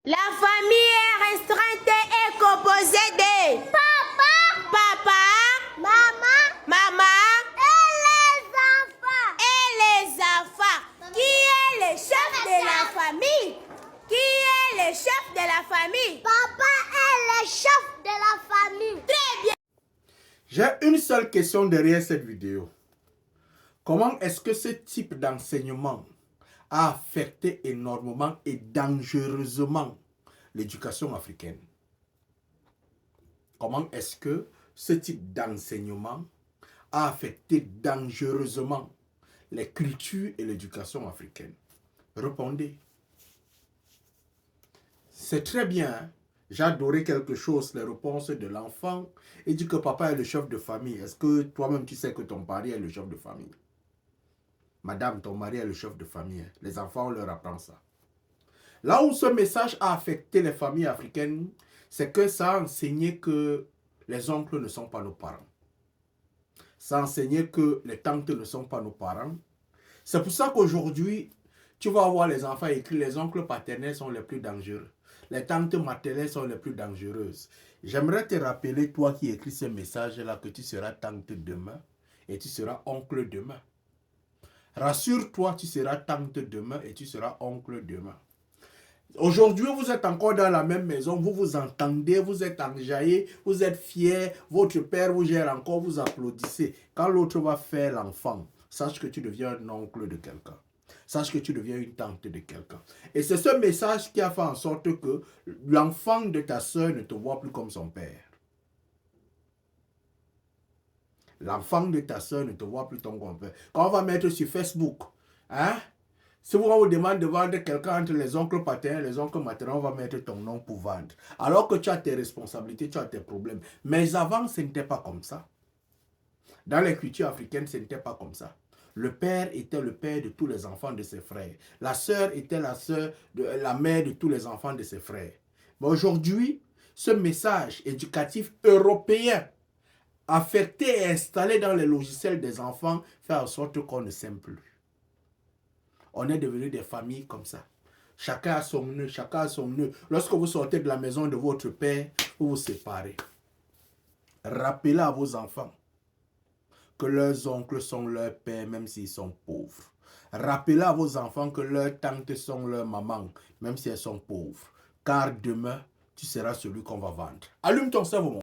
La famille est restreinte et composée de papa, maman et les enfants. Qui est le chef de la famille? Qui est le chef de la famille? Papa est le chef de la famille. Très bien. J'ai une seule question derrière cette vidéo. Comment est-ce que ce type d'enseignement a affecté énormément et dangereusement l'éducation africaine? Comment est-ce que ce type d'enseignement a affecté dangereusement les cultures et l'éducation africaine? Répondez. C'est très bien, hein? J'ai adoré quelque chose, les réponses de l'enfant. Il dit que papa est le chef de famille. Est-ce que toi-même tu sais que ton mari est le chef de famille? Madame, ton mari est le chef de famille. Les enfants, on leur apprend ça. Là où ce message a affecté les familles africaines, c'est que ça a enseigné que les oncles ne sont pas nos parents. Ça a enseigné que les tantes ne sont pas nos parents. C'est pour ça qu'aujourd'hui, tu vas voir les enfants écrits, les oncles paternels sont les plus dangereux. Les tantes maternelles sont les plus dangereuses. J'aimerais te rappeler, toi qui écris ce message-là, que tu seras tante demain et tu seras oncle demain. Rassure-toi, tu seras tante demain et tu seras oncle demain. Aujourd'hui, vous êtes encore dans la même maison, vous vous entendez, vous êtes enjaillés, vous êtes fiers, votre père vous gère encore, vous applaudissez. Quand l'autre va faire l'enfant, sache que tu deviens un oncle de quelqu'un. Sache que tu deviens une tante de quelqu'un. Et c'est ce message qui a fait en sorte que l'enfant de ta soeur ne te voit plus comme son père. L'enfant de ta soeur ne te voit plus comme ton père. Quand on va mettre sur Facebook, hein? Si on vous demande de vendre quelqu'un entre les oncles paternels et les oncles maternels, on va mettre ton nom pour vendre. Alors que tu as tes responsabilités, tu as tes problèmes. Mais avant, ce n'était pas comme ça. Dans les cultures africaines, ce n'était pas comme ça. Le père était le père de tous les enfants de ses frères. La sœur était la mère de tous les enfants de ses frères. Mais aujourd'hui, ce message éducatif européen affecté et installé dans les logiciels des enfants fait en sorte qu'on ne s'aime plus. On est devenus des familles comme ça. Chacun a son nœud, chacun a son nœud. Lorsque vous sortez de la maison de votre père, vous vous séparez. Rappelez à vos enfants que leurs oncles sont leurs pères, même s'ils sont pauvres. Rappelez à vos enfants que leurs tantes sont leurs mamans, même si elles sont pauvres. Car demain, tu seras celui qu'on va vendre. Allume ton cerveau, mon